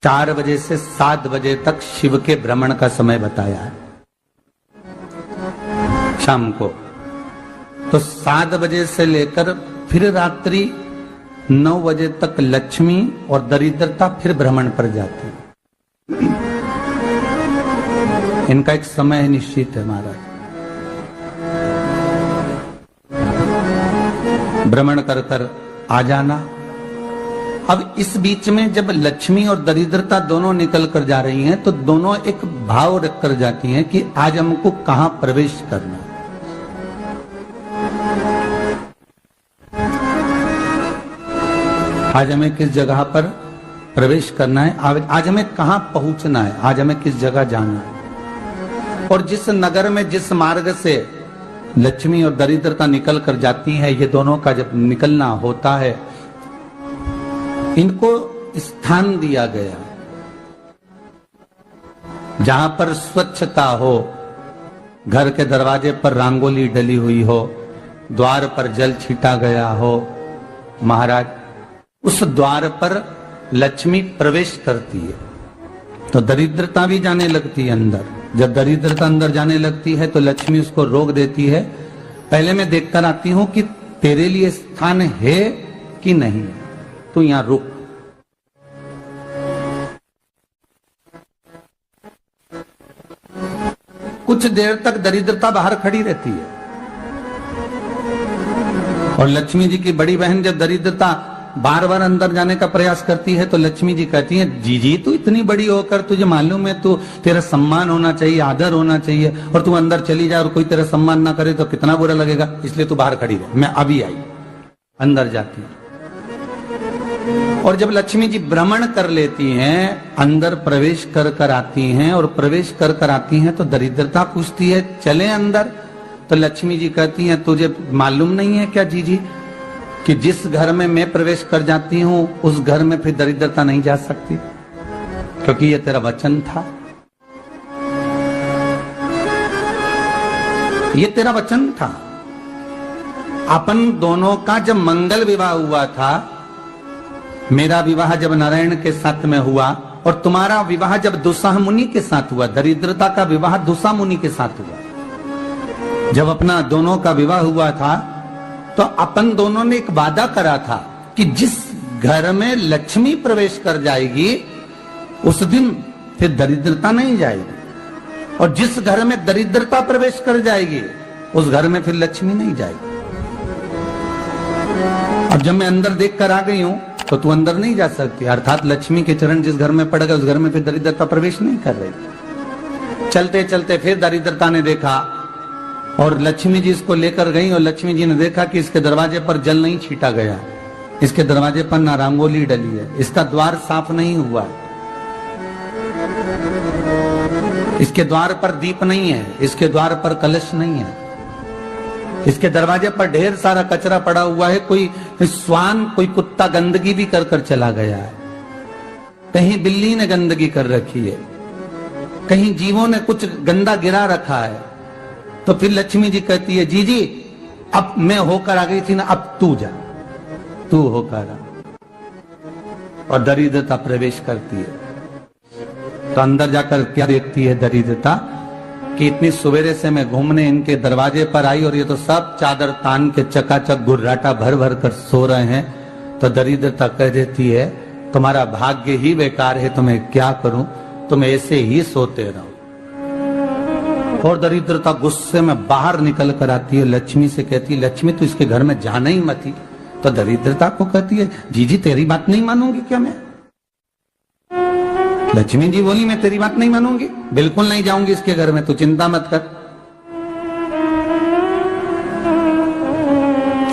4 बजे से 7 बजे तक शिव के भ्रमण का समय बताया है शाम को। तो 7 बजे से लेकर फिर रात्रि 9 बजे तक लक्ष्मी और दरिद्रता फिर भ्रमण पर जाती है। इनका एक समय निश्चित है महाराज। भ्रमण कर कर आ जाना। अब इस बीच में जब लक्ष्मी और दरिद्रता दोनों निकल कर जा रही हैं तो दोनों एक भाव रख कर जाती हैं कि आज हमको कहां प्रवेश करना है। आज हमें किस जगह पर प्रवेश करना है, आज हमें कहां पहुंचना है, आज हमें किस जगह जाना है। और जिस नगर में जिस मार्ग से लक्ष्मी और दरिद्रता निकल कर जाती है, ये दोनों का जब निकलना होता है, इनको स्थान दिया गया जहां पर स्वच्छता हो, घर के दरवाजे पर रंगोली डली हुई हो, द्वार पर जल छीटा गया हो। महाराज उस द्वार पर लक्ष्मी प्रवेश करती है तो दरिद्रता भी जाने लगती है अंदर। जब दरिद्रता अंदर जाने लगती है तो लक्ष्मी उसको रोक देती है। पहले मैं देखकर आती हूं कि तेरे लिए स्थान है कि नहीं, तू यहां रुक। कुछ देर तक दरिद्रता बाहर खड़ी रहती है और लक्ष्मी जी की बड़ी बहन जब दरिद्रता बार बार अंदर जाने का प्रयास करती है तो लक्ष्मी जी कहती हैं, जीजी तू इतनी बड़ी होकर तुझे मालूम है तू तेरा सम्मान होना चाहिए, आदर होना चाहिए, और तू अंदर चली जाए और कोई तेरा सम्मान ना करे तो कितना बुरा लगेगा, इसलिए तू बाहर खड़ी रह। मैं अभी आई। अंदर जाती है और जब लक्ष्मी जी भ्रमण कर लेती हैं, अंदर प्रवेश कर कर आती हैं और प्रवेश कर कर आती हैं तो दरिद्रता पूछती है चले अंदर। तो लक्ष्मी जी कहती हैं, तुझे मालूम नहीं है क्या जीजी कि जिस घर में मैं प्रवेश कर जाती हूं उस घर में फिर दरिद्रता नहीं जा सकती, क्योंकि ये तेरा वचन था, ये तेरा वचन था। अपन दोनों का जब मंगल विवाह हुआ था, मेरा विवाह जब नारायण के साथ में हुआ और तुम्हारा विवाह जब दुस्साह मुनि के साथ हुआ, दरिद्रता का विवाह दुस्साह मुनि के साथ हुआ। जब अपना दोनों का विवाह हुआ था तो अपन दोनों ने एक वादा करा था कि जिस घर में लक्ष्मी प्रवेश कर जाएगी उस दिन फिर दरिद्रता नहीं जाएगी, और जिस घर में दरिद्रता प्रवेश कर जाएगी उस घर में फिर लक्ष्मी नहीं जाएगी। अब जब मैं अंदर देख कर आ गई हूं तो तू अंदर नहीं जा सकती, अर्थात लक्ष्मी के चरण जिस घर में पड़ गए उस घर में फिर दरिद्रता प्रवेश नहीं कर रही। चलते चलते फिर दरिद्रता ने देखा और लक्ष्मी जी इसको लेकर गई और लक्ष्मी जी ने देखा कि इसके दरवाजे पर जल नहीं छीटा गया, इसके दरवाजे पर ना रंगोली डली है, इसका द्वार साफ नहीं हुआ, इसके द्वार पर दीप नहीं है, इसके द्वार पर कलश नहीं है, इसके दरवाजे पर ढेर सारा कचरा पड़ा हुआ है, कोई स्वान कोई कुत्ता गंदगी भी कर कर चला गया है, कहीं बिल्ली ने गंदगी कर रखी है, कहीं जीवों ने कुछ गंदा गिरा रखा है। तो फिर लक्ष्मी जी कहती है, जीजी अब मैं होकर आ गई थी ना, अब तू जा, तू होकर आ। और दरिद्रता प्रवेश करती है तो अंदर जाकर क्या देखती है दरिद्रता कि इतनी सवेरे से मैं घूमने इनके दरवाजे पर आई और ये तो सब चादर तान के चकाचक गुर्राटा भर भर कर सो रहे हैं। तो दरिद्रता कह देती है, तुम्हारा भाग्य ही बेकार है, तो मैं क्या करूं, तुम ऐसे ही सोते रहो। और दरिद्रता गुस्से में बाहर निकल कर आती है, लक्ष्मी से कहती है, लक्ष्मी तू इसके घर में जाना ही मत ही। तो दरिद्रता को कहती है, जीजी तेरी बात नहीं मानूंगी क्या मैं? लक्ष्मी जी बोली, मैं तेरी बात नहीं मानूंगी, बिल्कुल नहीं जाऊंगी इसके घर में, तू चिंता मत कर,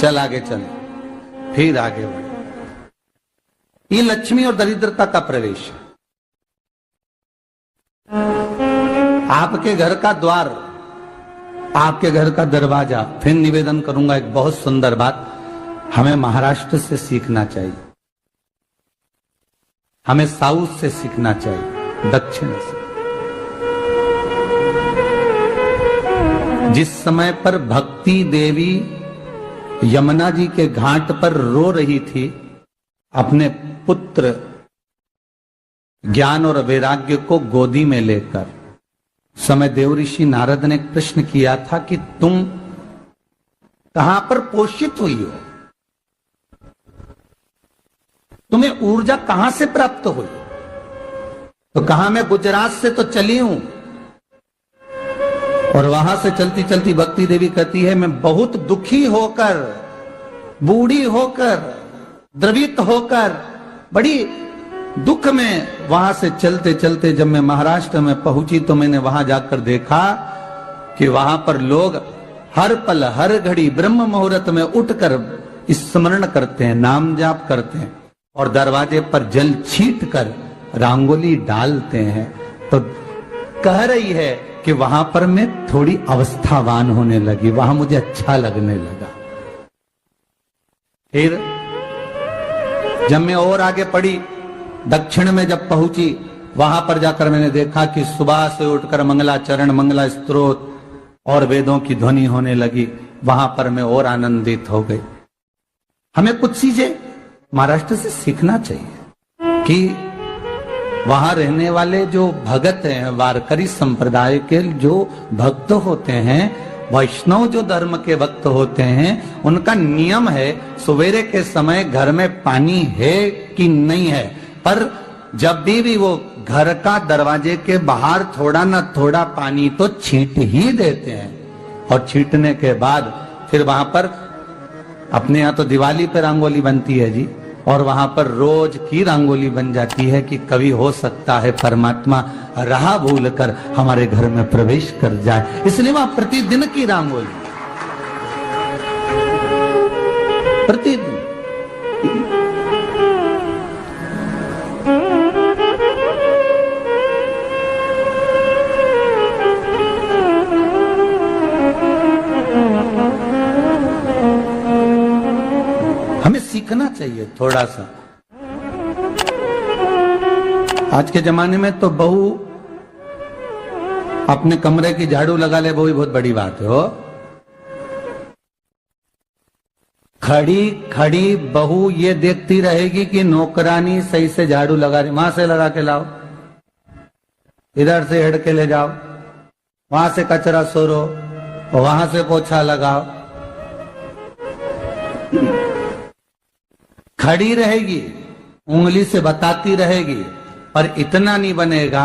चल आगे चल। फिर आगे बढ़े। ये लक्ष्मी और दरिद्रता का प्रवेश है। आपके घर का द्वार, आपके घर का दरवाजा। फिर निवेदन करूंगा एक बहुत सुंदर बात, हमें महाराष्ट्र से सीखना चाहिए, हमें साउथ से सीखना चाहिए, दक्षिण से। जिस समय पर भक्ति देवी यमुना जी के घाट पर रो रही थी अपने पुत्र ज्ञान और वैराग्य को गोदी में लेकर समय देव ऋषि नारद ने प्रश्न किया था कि तुम कहां पर पोषित हुई हो, तुम्हें ऊर्जा कहां से प्राप्त हुई? तो कहा मैं गुजरात से तो चली हूं। और वहां से चलती चलती भक्ति देवी कहती है मैं बहुत दुखी होकर, बूढ़ी होकर, द्रवित होकर, बड़ी दुख में वहां से चलते चलते जब मैं महाराष्ट्र में पहुंची तो मैंने वहां जाकर देखा कि वहां पर लोग हर पल हर घड़ी ब्रह्म मुहूर्त में उठकर स्मरण करते हैं, नाम जाप करते हैं और दरवाजे पर जल छीट कर रंगोली डालते हैं। तो कह रही है कि वहां पर मैं थोड़ी अवस्थावान होने लगी, वहां मुझे अच्छा लगने लगा। फिर जब मैं और आगे पढ़ी, दक्षिण में जब पहुंची, वहां पर जाकर मैंने देखा कि सुबह से उठकर मंगलाचरण, मंगला स्तोत्र और वेदों की ध्वनि होने लगी। वहां पर मैं और आनंदित हो गई। हमें कुछ चीजें महाराष्ट्र से सीखना चाहिए कि वहां रहने वाले जो भगत हैं, वारकरी संप्रदाय के जो भक्त होते हैं, वैष्णव जो धर्म के भक्त होते हैं, उनका नियम है सवेरे के समय घर में पानी है कि नहीं है, पर जब भी वो घर का दरवाजे के बाहर थोड़ा ना थोड़ा पानी तो छींट ही देते हैं। और छींटने के बाद फिर वहां पर अपने यहाँ तो दिवाली पे रंगोली बनती है जी, और वहां पर रोज की रंगोली बन जाती है कि कभी हो सकता है परमात्मा राह भूल कर हमारे घर में प्रवेश कर जाए, इसलिए वहां प्रतिदिन की रंगोली, प्रतिदिन। हमें सीखना चाहिए थोड़ा सा। आज के जमाने में तो बहू अपने कमरे की झाड़ू लगा ले, वो ही बहुत बड़ी बात है। हो खड़ी खड़ी बहू ये देखती रहेगी कि नौकरानी सही से झाड़ू लगा रही, वहां से लगा के लाओ, इधर से हेड़ के ले जाओ, वहां से कचरा सोरो, वहां से पोछा लगाओ। खड़ी रहेगी, उंगली से बताती रहेगी, पर इतना नहीं बनेगा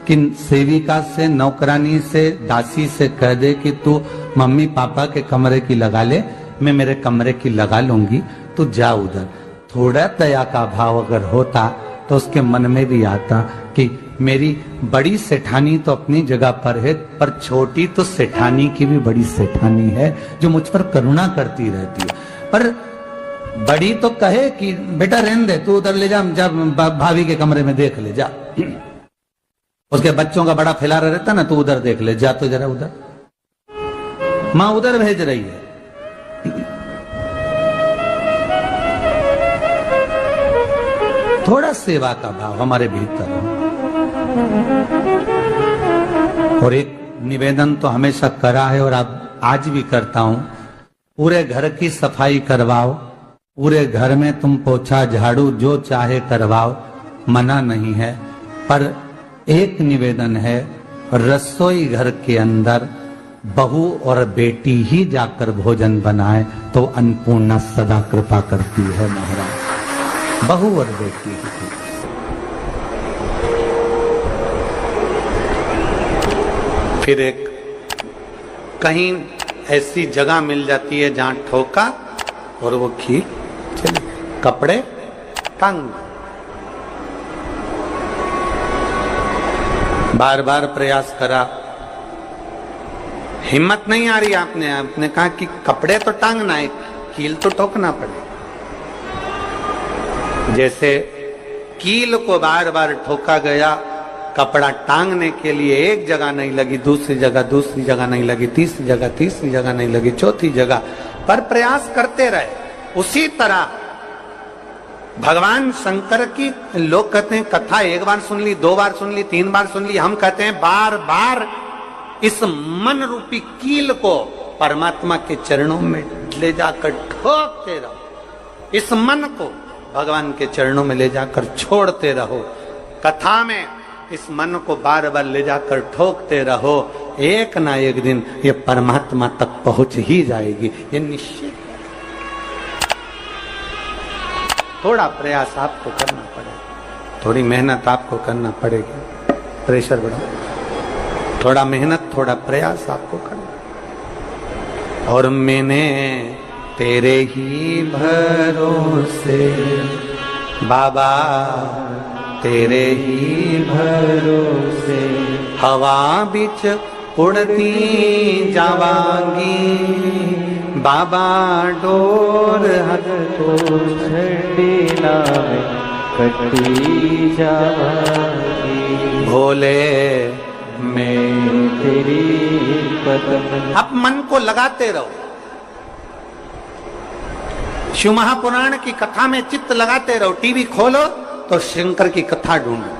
कि सेविका से, नौकरानी से, दासी से कह दे कि तू मम्मी पापा के कमरे की लगा ले, मैं मेरे कमरे की लगा लूंगी, तू जा उधर। थोड़ा दया का भाव अगर होता तो उसके मन में भी आता कि मेरी बड़ी सेठानी तो अपनी जगह पर है, पर छोटी तो सेठानी की भी बड़ी सेठानी है जो मुझ पर करुणा करती रहती है। पर बड़ी तो कहे कि बेटा रहने दे, तू उधर ले जा, जब भाभी के कमरे में देख ले जा। उसके बच्चों का बड़ा फैलारा रहता ना, तू उधर देख ले जा, तो जरा उधर, मां उधर भेज रही है। थोड़ा सेवा का भाव हमारे भीतर हो। और एक निवेदन तो हमेशा करा है और अब आज भी करता हूं, पूरे घर की सफाई करवाओ, पूरे घर में तुम पोछा झाड़ू जो चाहे करवाओ, मना नहीं है। पर एक निवेदन है, रसोई घर के अंदर बहू और बेटी ही जाकर भोजन बनाए तो अन्नपूर्णा सदा कृपा करती है महाराज। बहू और बेटी ही। फिर एक कहीं ऐसी जगह मिल जाती है जहां ठोका और वो खीर चली, कपड़े टांग, बार बार प्रयास करा, हिम्मत नहीं आ रही। आपने कहा कि कपड़े तो टांगना है, कील तो ठोकना पड़े। जैसे कील को बार बार ठोका गया, कपड़ा टांगने के लिए एक जगह नहीं लगी, दूसरी जगह नहीं लगी, तीसरी जगह नहीं लगी, चौथी जगह पर प्रयास करते रहे। उसी तरह भगवान शंकर की लोग कहते हैं कथा एक बार सुन ली, 2 बार सुन ली, 3 बार सुन ली, हम कहते हैं बार बार इस मन रूपी कील को परमात्मा के चरणों में ले जाकर ठोकते रहो। इस मन को भगवान के चरणों में ले जाकर छोड़ते रहो। कथा में इस मन को बार बार ले जाकर ठोकते रहो, एक ना एक दिन ये परमात्मा तक पहुंच ही जाएगी, ये निश्चित। थोड़ा प्रयास आपको करना पड़ेगा, थोड़ी मेहनत आपको करना पड़ेगी, प्रेशर बढ़ा, थोड़ा मेहनत थोड़ा प्रयास आपको करना। और मैंने तेरे ही भरोसे बाबा, तेरे ही भरोसे हवा बिच उड़ती जावांगी, बाबा डोर हथ तो छड़ी लावे कटी जावांगी, भोले मैं तेरी कदम। अब मन को लगाते रहो, शिव महापुराण की कथा में चित्त लगाते रहो। टीवी खोलो तो शंकर की कथा ढूंढो,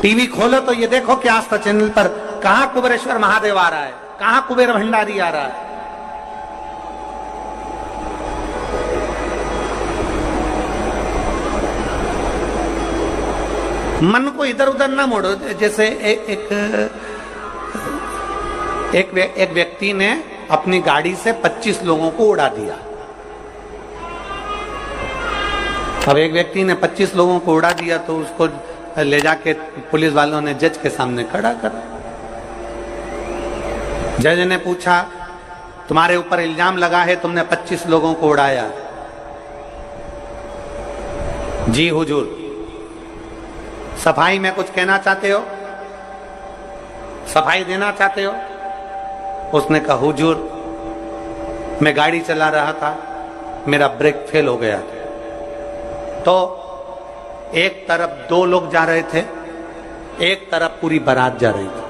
टीवी खोलो तो ये देखो कि आस्था चैनल पर कहां कुबेरेश्वर महादेव आ रहा है, कहां कुबेर भंडारी आ रहा है। मन को इधर उधर ना मोड़ो। जैसे एक व्यक्ति ने अपनी गाड़ी से 25 लोगों को उड़ा दिया। अब एक व्यक्ति ने 25 लोगों को उड़ा दिया तो उसको ले जाके पुलिस वालों ने जज के सामने खड़ा करा। जज ने पूछा, तुम्हारे ऊपर इल्जाम लगा है तुमने 25 लोगों को उड़ाया। जी हुजूर। सफाई में कुछ कहना चाहते हो, सफाई देना चाहते हो? उसने कहा, हुजूर मैं गाड़ी चला रहा था, मेरा ब्रेक फेल हो गया था, तो एक तरफ 2 लोग जा रहे थे, एक तरफ पूरी बारात जा रही थी।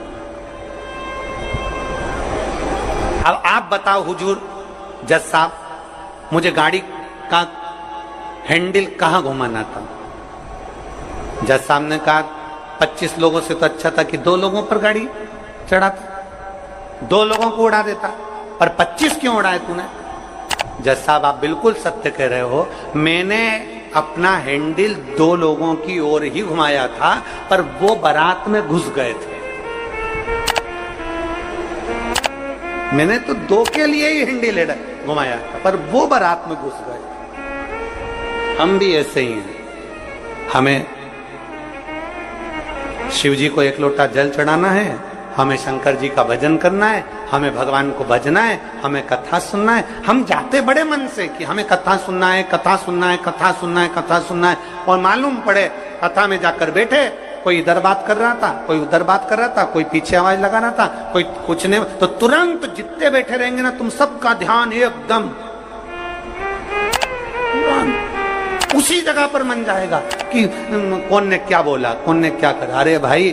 अब आप बताओ हुजूर, जज साहब, मुझे गाड़ी का हैंडल कहां घुमाना था? जज साहब ने कहा, 25 लोगों से तो अच्छा था कि 2 लोगों पर गाड़ी चढ़ाता, 2 लोगों को उड़ा देता, पर 25 क्यों उड़ाए तूने? जज साहब आप बिल्कुल सत्य कह रहे हो, मैंने अपना हैंडल 2 लोगों की ओर ही घुमाया था, पर वो बारात में घुस गए थे। मैंने तो 2 के लिए ही हैंडल घुमाया था, पर वो बारात में घुस गए। हम भी ऐसे ही हैं। हमें शिव जी को 1 लोटा जल चढ़ाना है, हमें शंकर जी का भजन करना है, हमें भगवान को भजना है, हमें कथा सुनना है। हम जाते बड़े मन से कि हमें कथा सुनना है, कथा सुनना है, कथा सुनना है, कथा सुनना है, और मालूम पड़े कथा में जाकर बैठे, कोई इधर बात कर रहा था, कोई उधर बात कर रहा था, कोई पीछे आवाज लगा रहा था, कोई कुछ नहीं, तो तुरंत जितने बैठे रहेंगे ना, तुम सबका ध्यान एकदम उसी जगह पर मन जाएगा कि कौन ने क्या बोला, कौन ने क्या करा। अरे भाई,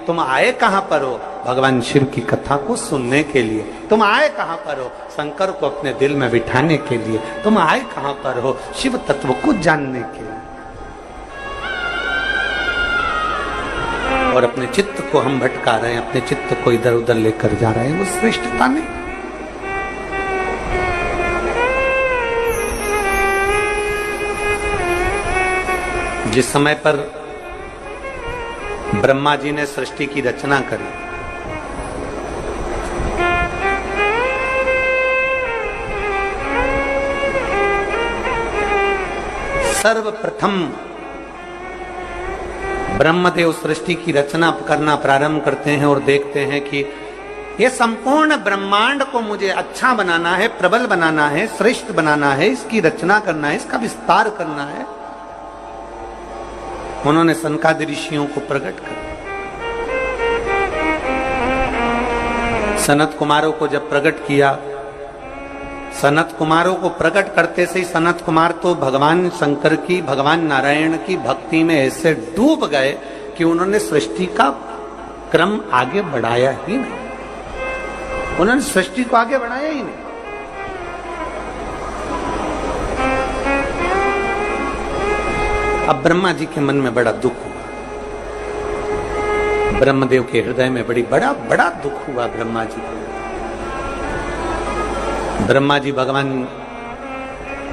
तुम आए कहां पर हो? भगवान शिव की कथा को सुनने के लिए। तुम आए कहां पर हो? शंकर को अपने दिल में बिठाने के लिए। तुम आए कहां पर हो? शिव तत्व को जानने के लिए। और अपने चित्त को हम भटका रहे हैं, अपने चित्त को इधर उधर लेकर जा रहे हैं, वो श्रेष्ठता नहीं। जिस समय पर ब्रह्मा जी ने सृष्टि की रचना करी, सर्वप्रथम ब्रह्मदेव सृष्टि की रचना करना प्रारंभ करते हैं और देखते हैं कि ये संपूर्ण ब्रह्मांड को मुझे अच्छा बनाना है, प्रबल बनाना है, श्रेष्ठ बनाना है, इसकी रचना करना है, इसका विस्तार करना है। उन्होंने सनकादि ऋषियों को प्रकट कर, सनत कुमारों को जब प्रकट किया, सनत कुमारों को प्रकट करते से ही सनत कुमार तो भगवान शंकर की, भगवान नारायण की भक्ति में ऐसे डूब गए कि उन्होंने सृष्टि का क्रम आगे बढ़ाया ही नहीं। उन्होंने सृष्टि को आगे बढ़ाया ही नहीं। अब ब्रह्मा जी के मन में बड़ा दुख हुआ, ब्रह्मदेव के हृदय में बड़ा दुख हुआ ब्रह्मा जी को। ब्रह्मा जी भगवान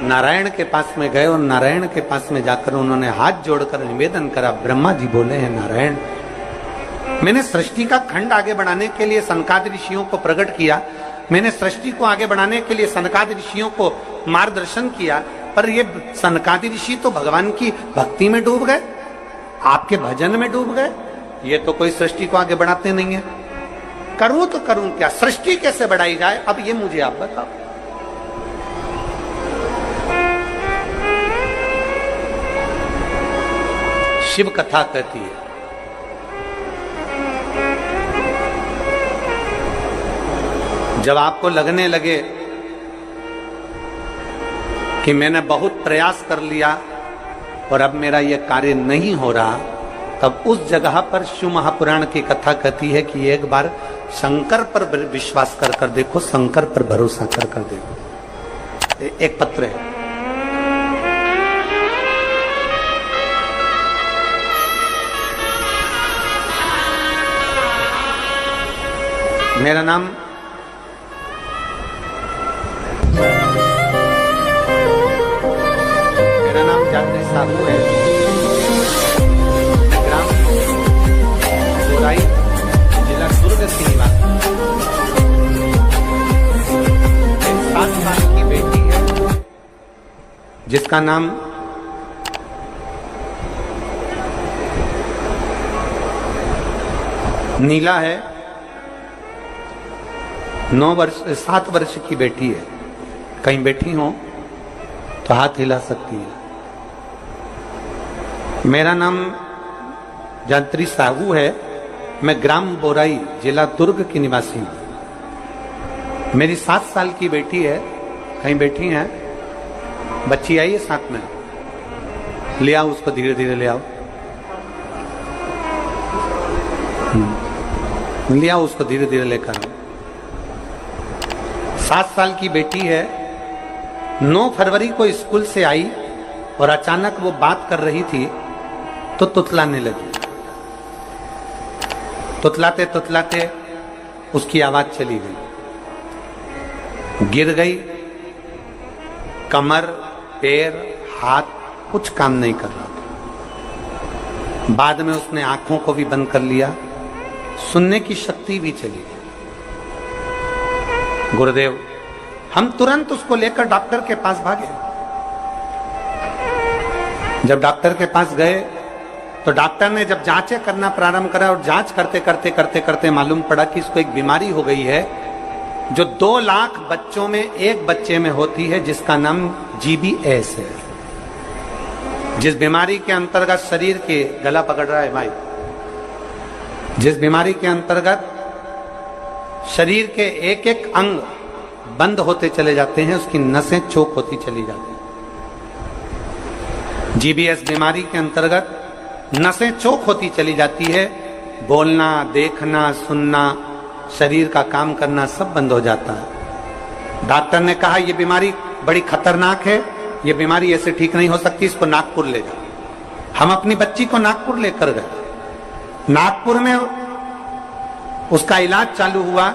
नारायण के पास में गए और नारायण के पास में जाकर उन्होंने हाथ जोड़कर निवेदन करा। ब्रह्मा जी बोले हैं, नारायण, मैंने सृष्टि का खंड आगे बढ़ाने के लिए सनकादि ऋषियों को प्रकट किया, मैंने सृष्टि को आगे बढ़ाने के लिए सनकादि ऋषियों को मार्गदर्शन किया, पर ये सनकादि ऋषि तो भगवान की भक्ति में डूब गए, आपके भजन में डूब गए, ये तो कोई सृष्टि को आगे बढ़ाते नहीं है। करूं तो करूं क्या, सृष्टि कैसे बढ़ाई जाए, अब ये मुझे आप बताओ। शिव कथा कहती है, जब आपको लगने लगे कि मैंने बहुत प्रयास कर लिया और अब मेरा यह कार्य नहीं हो रहा, तब उस जगह पर शिव महापुराण की कथा कहती है कि एक बार शंकर पर विश्वास कर देखो, शंकर पर भरोसा कर देखो। एक पत्र है, मेरा नाम जात्री साहू है, ग्राम बोराई, जिला दुर्ग की निवासी। 7 साल की बेटी है जिसका नाम नीला है। 7 वर्ष की बेटी है। कहीं बैठी हो तो हाथ हिला सकती है। मेरा नाम जात्री साहू है, मैं ग्राम बोराई, जिला दुर्ग की निवासी हूं। मेरी 7 साल की बेटी है, कहीं बैठी है, बच्ची आई है साथ में, ले आओ उसको, धीरे धीरे ले आओ, ले आओ उसको, धीरे धीरे लेकर आओ। 7 साल की बेटी है, 9 फरवरी को स्कूल से आई और अचानक वो बात कर रही थी तो तुतलाने लगी। तुतलाते तुतलाते उसकी आवाज चली गई, गिर गई, कमर, पैर, हाथ कुछ काम नहीं कर रहा था। बाद में उसने आंखों को भी बंद कर लिया, सुनने की शक्ति भी चली गई। गुरुदेव, हम तुरंत उसको लेकर डॉक्टर के पास भागे। जब डॉक्टर के पास गए तो डॉक्टर ने जब जांचें करना प्रारंभ करा और जांच करते करते करते करते मालूम पड़ा कि इसको एक बीमारी हो गई है जो 2 लाख बच्चों में एक बच्चे में होती है, जिसका नाम GBS है। जिस बीमारी के अंतर्गत शरीर के, गला पकड़ रहा है भाई, जिस बीमारी के अंतर्गत शरीर के एक एक अंग बंद होते चले जाते हैं, उसकी नसें चोक होती चली जाती हैं। GBS बीमारी के अंतर्गत नसें चोक होती चली जाती है, बोलना, देखना, सुनना, शरीर का काम करना सब बंद हो जाता है। डॉक्टर ने कहा यह बीमारी बड़ी खतरनाक है, यह बीमारी ऐसे ठीक नहीं हो सकती, इसको नागपुर ले जाओ। हम अपनी बच्ची को नागपुर लेकर गए। नागपुर में उसका इलाज चालू हुआ।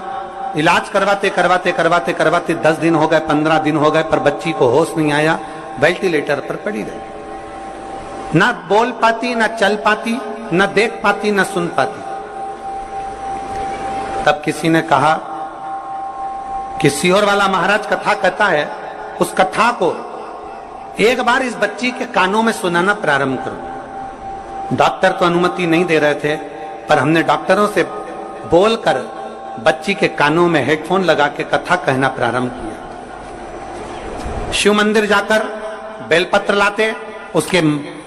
इलाज करवाते करवाते करवाते करवाते 10 दिन हो गए, 15 दिन हो गए, पर बच्ची को होश नहीं आया, वेंटिलेटर पर पड़ी रही। ना बोल पाती, ना चल पाती, ना देख पाती, ना सुन पाती। तब किसी ने कहा कि सीहोर वाला महाराज कथा कहता है, उस कथा को एक बार इस बच्ची के कानों में सुनाना प्रारंभ करो। डॉक्टर तो अनुमति नहीं दे रहे थे, पर हमने डॉक्टरों से बोलकर बच्ची के कानों में हेडफोन लगा के कथा कहना प्रारंभ किया। शिव मंदिर जाकर बेलपत्र लाते, उसके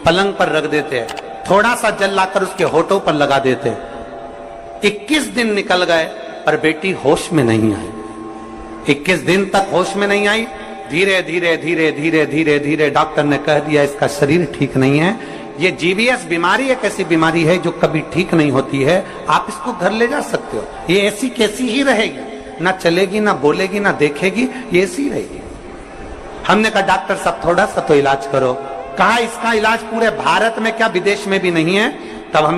पलंग पर रख देते, थोड़ा सा जल लाकर उसके होठों पर लगा देते। 21 दिन निकल गए पर बेटी होश में नहीं आई। 21 दिन तक होश में नहीं आई। धीरे धीरे धीरे धीरे धीरे धीरे डॉक्टर ने कह दिया इसका शरीर ठीक नहीं है, ये GBS बीमारी एक ऐसी बीमारी है जो कभी ठीक नहीं होती है, आप इसको घर ले जा सकते हो, ये ऐसी कैसी ही रहेगी, ना चलेगी, ना बोलेगी, ना देखेगी, ये ऐसी रहेगी। हमने कहा डॉक्टर साहब थोड़ा सा तो इलाज करो। कहा इसका इलाज पूरे भारत में क्या विदेश में भी नहीं है। तब हम